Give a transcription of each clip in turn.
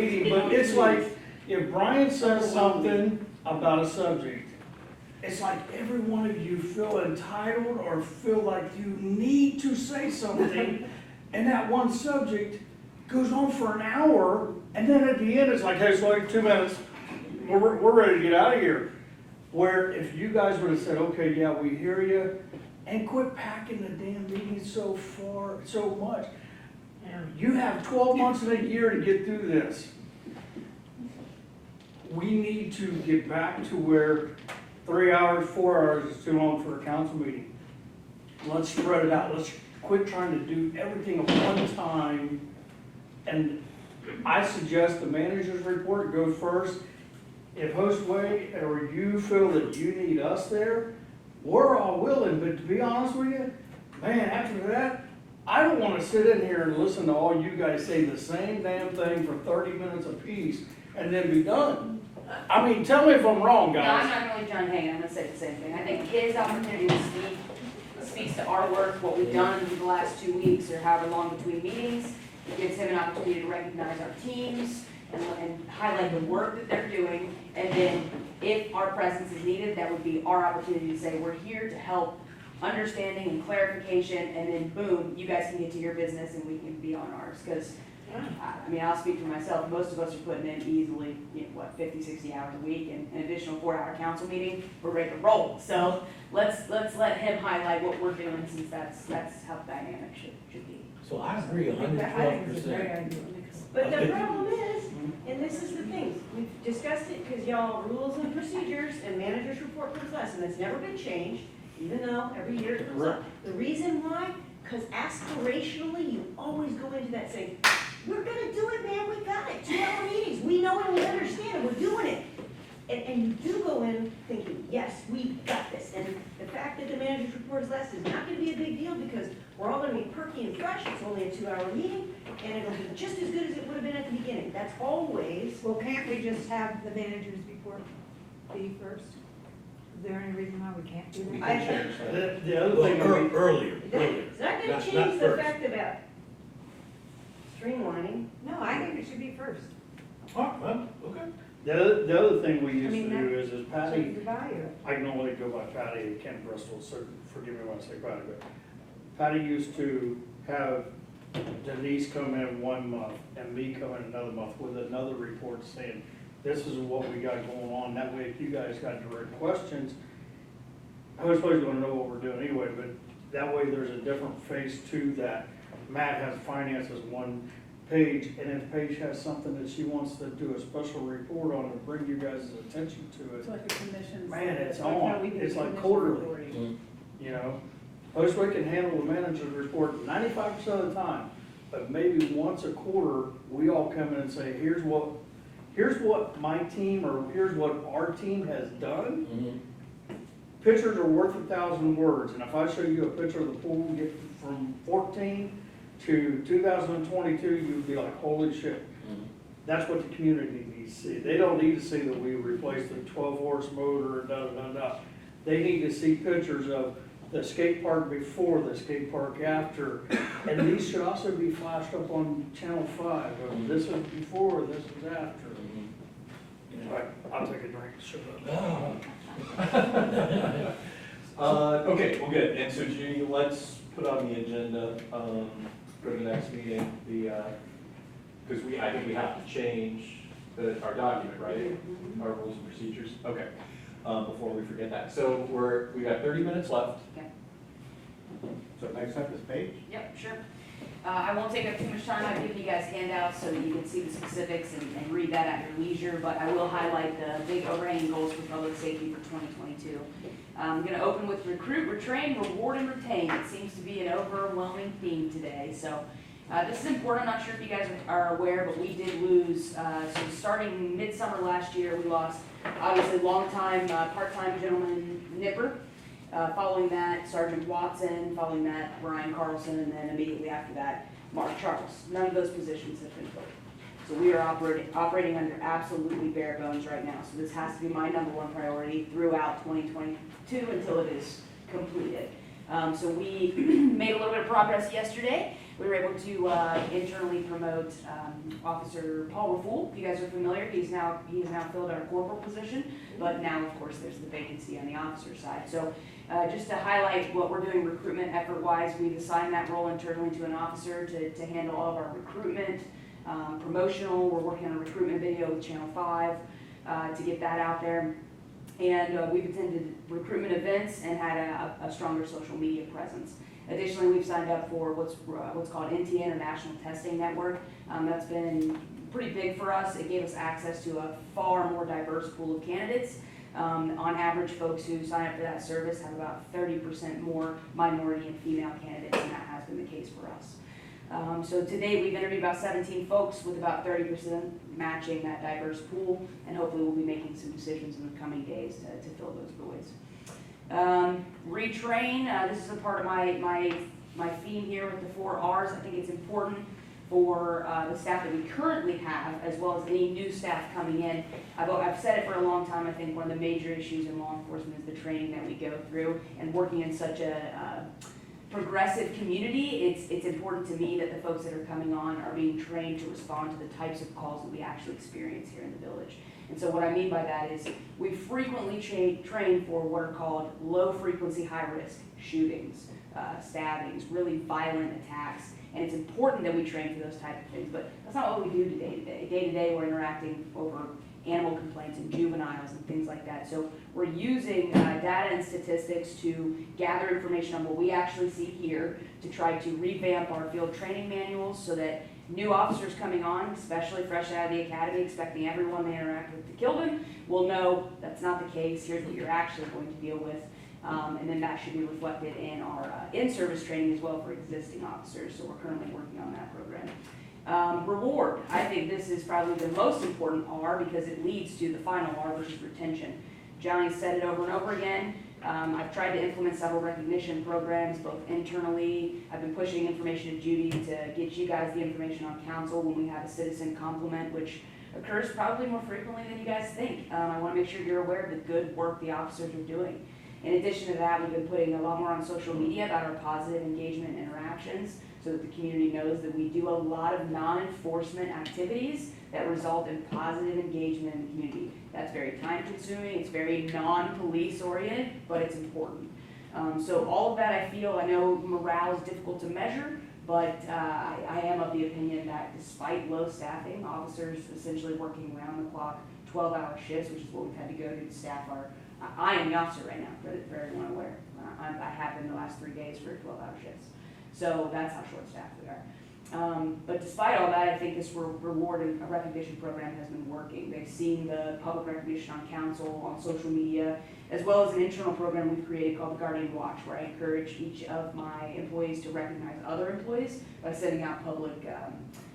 meeting, but it's like, if Brian says something about a subject, it's like every one of you feel entitled or feel like you need to say something, and that one subject goes on for an hour, and then at the end, it's like, hey, it's like 2 minutes, we're ready to get out of here. Where if you guys would have said, okay, yeah, we hear you, and quit packing the damn meeting so much. You have 12 months in a year to get through this. We need to get back to where 3 hours, 4 hours is too long for a council meeting. Let's spread it out. Let's quit trying to do everything at one time. And I suggest the manager's report goes first. If Hostway or you feel that you need us there, we're all willing, but to be honest with you, man, after that, I don't wanna sit in here and listen to all you guys say the same damn thing for 30 minutes apiece and then be done. I mean, tell me if I'm wrong, No, I'm guys. not going with John Hagan, I'm gonna say the same thing. I think his opportunity to speak speaks to our work, what we've done in the last 2 weeks or however long between meetings. It gives him an opportunity to recognize our teams and highlight the work that they're doing. And then if our presence is needed, that would be our opportunity to say, we're here to help understanding and clarification, and then boom, you guys can get to your business and we can be on ours. Because, I mean, I'll speak for myself, most of us are putting in easily, 50, 60 hours a week, and an additional 4-hour council meeting, we're ready to roll. So let's let him highlight what we're doing, since that's how the dynamic should be. So I agree I think it's a great 112%. idea. But the problem is, and this is the thing, we've discussed it because y'all rules and procedures and manager's report comes last, and it's never been changed, even though every year it comes up. The reason why, because aspirationally, you always go into that saying, we're gonna do it, man, we got it, 2-hour meetings, we know and we understand, and we're doing it. And you do go in thinking, yes, we got this, and the fact that the manager's report is last is not gonna be a big deal, because we're all gonna be perky and fresh, it's only a 2-hour meeting, and it'll be just as good as it would have been at the beginning. That's always, Well, can't we just have the manager's report be first? Is there any reason why we can't do We that? can change that. The other Well, thing, earlier. it's not gonna Not change the first. fact about streamlining. No, I think it should be first. Oh, well, okay. the other thing we I used mean, to do is Should Patty, the value. I can only go by Patty and Ken Bristol, so forgive me when I say Patty, but Patty used to have Denise come in 1 month and me come in another month with another report saying, this is what we got going on. That way, if you guys got direct questions, I was supposed to know what we're doing anyway, but that way there's a different face to that. Matt has finance as 1 page, and if Paige has something that she wants to do a special report on and bring you guys' attention to It's it, like a commission. man, it's like how on. we do It's like commission quarterly. reporting. you know? Postway can handle the manager's report 95% of the time, but maybe once a quarter, we all come in and say, here's what my team, or here's what our team has done. Mhm. Pictures are worth 1,000 words, and if I show you a picture of the pool, get from 14 to 2022, you'd be like, holy shit. Mhm. That's what the community needs to see. They don't need to see that we replaced the 12-horse motor and da-da-da-da. They need to see pictures of the skate park before, the skate park after. And these should also be flashed up on Channel 5. Of This is before, this is after. Mhm. All right, I'll take a drink, shut up. Okay, well, good, and so Judy, let's put on the agenda, for the next meeting, because I think we have to change our document, right? Our rules and procedures, okay, before we forget that. So we got 30 minutes left. Okay. So next up is Paige. Yep, sure. I won't take up too much time. I've given you guys handouts so that you can see the specifics and read that at your leisure, but I will highlight the big overhanging goals for public safety for 2022. I'm gonna open with recruit, retrain, reward, and retain. It seems to be an overwhelming theme today, so this is important. I'm not sure if you guys are aware, but we did lose, so starting midsummer last year, we lost obviously longtime, part-time gentleman Nipper. Following that, Sergeant Watson, following that, Brian Carlson, and then immediately after that, Mark Charles. None of those positions have been filled. So we are operating under absolutely bare bones right now. So this has to be my #1 priority throughout 2022 until it is completed. So we made a little bit of progress yesterday. we were able to internally promote Officer Paul Raful. If you guys are familiar, he has now filled our corporal position, but now, of course, there's the vacancy on the officer side. So just to highlight what we're doing recruitment effort-wise, we've assigned that role internally to an officer to handle all of our recruitment, promotional. We're working on a recruitment video with Channel 5 to get that out there. And we've attended recruitment events and had a stronger social media presence. Additionally, we've signed up for what's called NTN, or National Testing Network. That's been pretty big for us. It gave us access to a far more diverse pool of candidates. On average, folks who sign up for that service have about 30% more minority and female candidates, and that has been the case for us. So to date, we've interviewed about 17 folks with about 30% matching that diverse pool, and hopefully we'll be making some decisions in the coming days to fill those voids. Retrain, this is a part of my theme here with the 4 R's. I think it's important for the staff that we currently have, as well as any new staff coming in. I've said it for a long time. I think one of the major issues in law enforcement is the training that we go through, and working in such a progressive community, it's important to me that the folks that are coming on are being trained to respond to the types of calls that we actually experience here in the village. And so what I mean by that is we frequently train for what are called low frequency, high risk shootings, stabbings, really violent attacks. And it's important that we train for those type of things, but that's not what we do day to day. Day to day, we're interacting over animal complaints and juveniles and things like that. So we're using data and statistics to gather information on what we actually see here, to try to revamp our field training manuals so that new officers coming on, especially fresh out of the academy, expecting everyone they interact with to kill them, will know that's not the case. Here's what you're actually going to deal with. And then that should be reflected in our in-service training as well for existing officers. So we're currently working on that program. Reward. I think this is probably the most important R because it leads to the final R, which is retention. Johnny said it over and over again. I've tried to implement several recognition programs, both internally. I've been pushing information to Judy to get you guys the information on council when we have a citizen compliment, which occurs probably more frequently than you guys think. I want to make sure you're aware of the good work the officers are doing. In addition to that, we've been putting a lot more on social media about our positive engagement interactions so that the community knows that we do a lot of non-enforcement activities that result in positive engagement in the community. That's very time consuming, it's very non-police oriented, but it's important. So all of that I know morale is difficult to measure, but I am of the opinion that despite low staffing, officers essentially working around the clock, 12-hour shifts, which is what we've had to go to staff our, I am the officer right now, for everyone aware. I have been the last 3 days for 12-hour shifts. So that's how short-staffed we are. But despite all that, I think this reward and recognition program has been working. They've seen the public recognition on council, on social media, as well as an internal program we've created called the Guardian Watch, where I encourage each of my employees to recognize other employees by sending out public,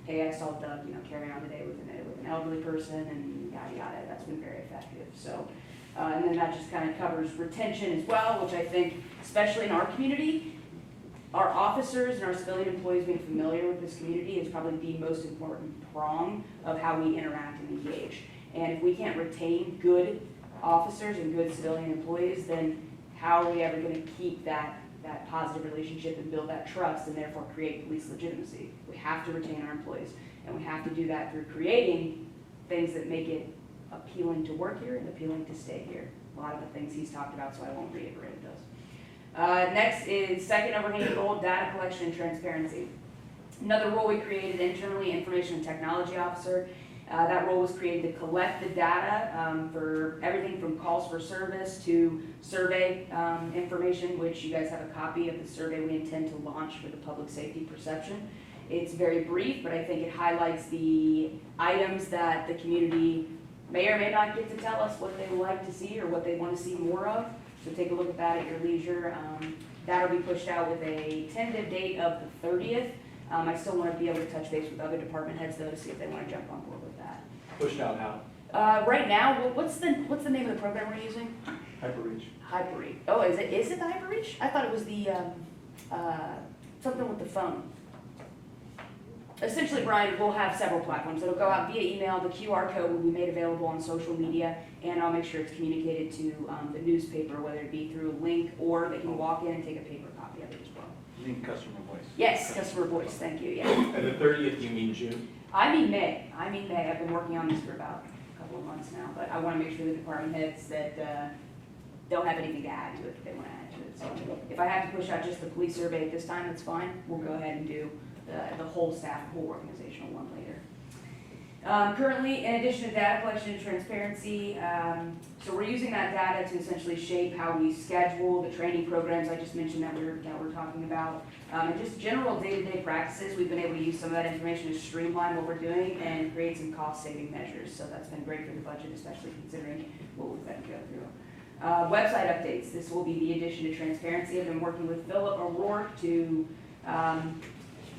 hey, I saw Doug, carry on today with an elderly person, and yada yada. That's been very effective. So, and then that just kind of covers retention as well, which I think, especially in our community, our officers and our civilian employees being familiar with this community is probably the most important prong of how we interact and engage. And if we can't retain good officers and good civilian employees, then how are we ever going to keep that positive relationship and build that trust and therefore create police legitimacy? We have to retain our employees, and we have to do that through creating things that make it appealing to work here and appealing to stay here. A lot of the things he's talked about, so I won't reiterate those. Next is second overhanging goal, data collection and transparency. Another role we created internally, information and technology officer. That role was created to collect the data for everything from calls for service to survey information, which you guys have a copy of the survey we intend to launch for the public safety perception. It's very brief, but I think it highlights the items that the community may or may not get to tell us what they would like to see or what they want to see more of. So take a look at that at your leisure. That'll be pushed out with a tentative date of the 30th. I still want to be able to touch base with other department heads though to see if they want to jump on board with that. Pushed out how? Right now, what's the name of the program we're using? Hyperreach. Hyperreach. Oh, is it the Hyperreach? I thought it was the something with the phone. Essentially, Brian, we'll have several platforms. It'll go out via email. The QR code will be made available on social media, and I'll make sure it's communicated to the newspaper, whether it be through a link or they can walk in and take a paper copy of it as well. You need customer voice. Yes, customer voice, thank you, yeah. And the 30th, you mean June? I mean May, I've been working on this for about a couple of months now, but I wanna make sure the department heads that, don't have anything to add to it, that they wanna add to it. So if I have to push out just the police survey at this time, that's fine, we'll go ahead and do the whole staff, whole organizational one later. Currently, in addition to data collection and transparency, so we're using that data to essentially shape how we schedule the training programs I just mentioned that we're talking about. And just general day-to-day practices, we've been able to use some of that information to streamline what we're doing and create some cost-saving measures. So that's been great for the budget, especially considering what we've got to go through. Website updates, this will be the addition to transparency. I've been working with Philip O'Rourke to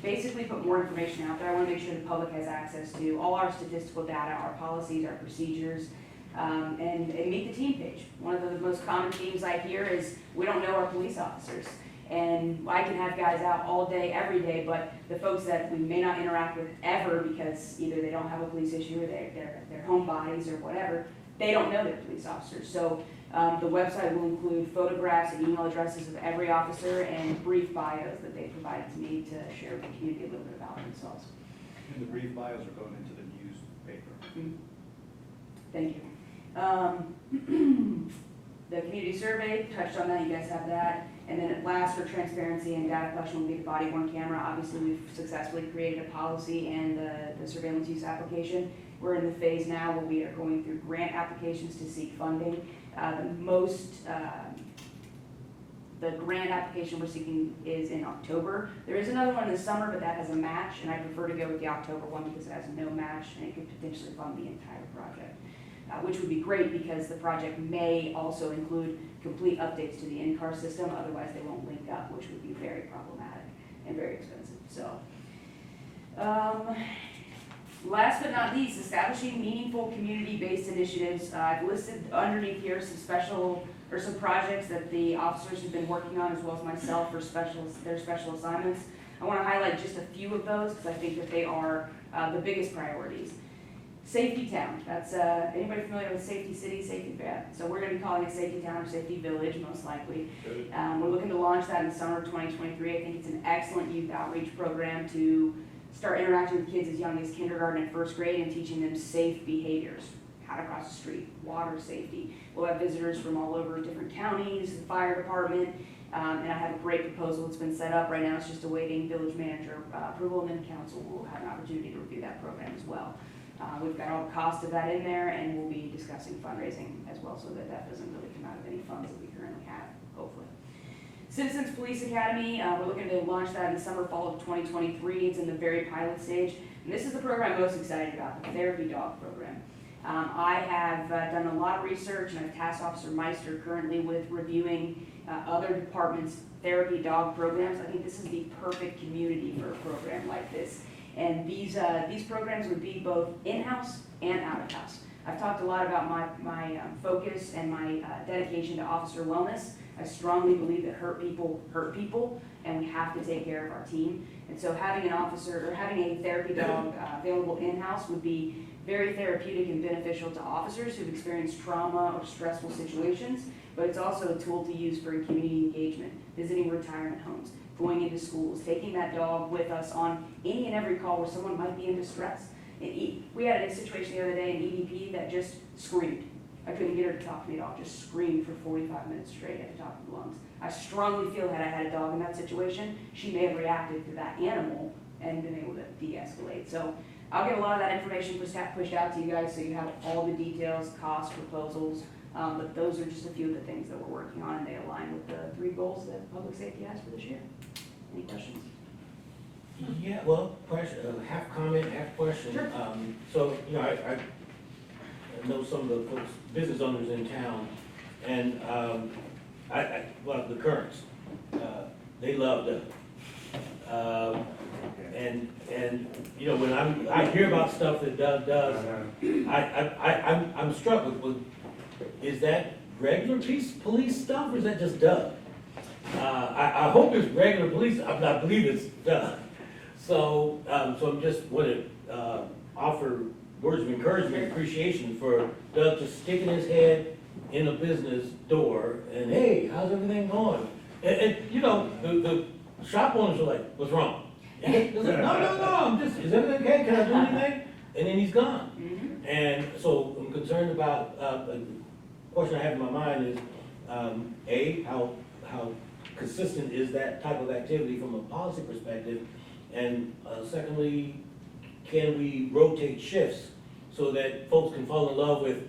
basically put more information out there. I want to make sure the public has access to all our statistical data, our policies, our procedures, and meet the team page. One of the most common themes I hear is we don't know our police officers. And I can have guys out all day, every day, but the folks that we may not interact with ever because either they don't have a police issue or they're homebodies or whatever, they don't know they're police officers. So the website will include photographs and email addresses of every officer and brief bios that they provided to me to share with the community a little bit about themselves. And the brief bios are going into the newspaper. Thank you. The community survey, touched on that, you guys have that. And then at last, for transparency and data collection will be the body-worn camera. Obviously, we've successfully created a policy and the surveillance use application. We're in the phase now where we are going through grant applications to seek funding. The grant application we're seeking is in October. There is another one in the summer, but that has a match, and I prefer to go with the October one because it has no match and it could potentially fund the entire project. Which would be great because the project may also include complete updates to the in-car system, otherwise they won't link up, which would be very problematic and very expensive. So, last but not least, establishing meaningful community-based initiatives. I've listed underneath here some projects that the officers have been working on, as well as myself for their special assignments. I want to highlight just a few of those because I think that they are the biggest priorities. Safety Town, that's, anybody familiar with Safety City, Safety Bad? So we're gonna be calling it Safety Town or Safety Village, most likely. We're looking to launch that in the summer of 2023. I think it's an excellent youth outreach program to start interacting with kids as young as kindergarten and first grade and teaching them safe behaviors. How to cross the street, water safety. We'll have visitors from all over different counties, the fire department, and I have a great proposal that's been set up. Right now it's just awaiting village manager approval, and then council will have an opportunity to review that program as well. We've got all the cost of that in there, and we'll be discussing fundraising as well, so that doesn't really come out of any funds that we currently have, hopefully. Citizens Police Academy, we're looking to launch that in the summer, fall of 2023. It's in the very pilot stage, and this is the program I'm most excited about, the Therapy Dog program. I have done a lot of research, and I've tasked Officer Meister currently with reviewing other departments' therapy dog programs. I think this is the perfect community for a program like this. And these programs would be both in-house and out-of-house. I've talked a lot about my focus and my dedication to officer wellness. I strongly believe that hurt people, and we have to take care of our team. And so having an officer or having a therapy dog available in-house would be very therapeutic and beneficial to officers who've experienced trauma or stressful situations, but it's also a tool to use for community engagement, visiting retirement homes, going into schools, taking that dog with us on any and every call where someone might be in distress. We had a situation the other day in EDP that just screamed. I couldn't get her to talk to me at all, just screamed for 45 minutes straight at the top of the lungs. I strongly feel that I had a dog in that situation, she may have reacted to that animal and been able to de-escalate. So I'll get a lot of that information pushed out to you guys so you have all the details, costs, proposals, but those are just a few of the things that we're working on, and they align with the 3 goals that public safety has for this year. Any questions? Yeah, well, question, half comment, half question. Sure. So, you know, I know some of the folks, business owners in town, and, well, the Currents, they love Doug. And, you know, when I hear about stuff that Doug does, I'm struck with, is that regular police stuff, or is that just Doug? I hope it's regular police, I believe it's Doug. So I'm just want to offer words of encouragement and appreciation for Doug just sticking his head in a business door and, hey, how's everything going? And you know, shop owners are like, what's wrong? And he's like, no, I'm just, is everything okay? Can I do anything? And then he's gone. Mhm. And so I'm concerned about, a question I have in my mind is, how consistent is that type of activity from a policy perspective? And secondly, can we rotate shifts so that folks can fall in love with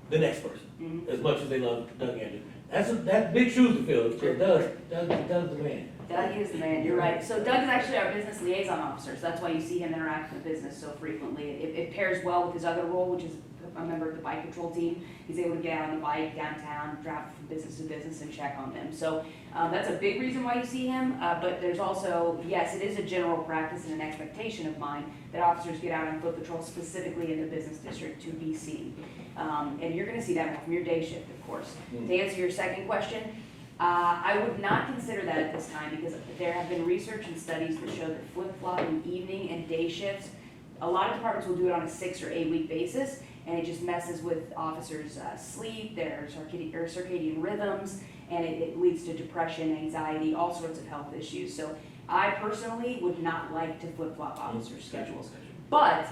the next person Mhm. as much as they love Doug Andrew? That's big shoes to fill, so Doug's the man. Doug is the man, you're right. So Doug is actually our business liaison officer, so that's why you see him interact with business so frequently. It pairs well with his other role, which is a member of the bike patrol team. He's able to get out on the bike downtown, drive from business to business and check on them. So that's a big reason why you see him, but there's also, yes, it is a general practice and an expectation of mine that officers get out on foot patrol specifically in the business district to be seen. And you're gonna see that more from your day shift, of course. To answer your second question, I would not consider that at this time because there have been research and studies that show that flip-flopping evening and day shifts, a lot of departments will do it on a 6 or 8 week basis, and it just messes with officers' sleep, their circadian rhythms, and it leads to depression, anxiety, all sorts of health issues. So I personally would not like to flip-flop officers' schedules. But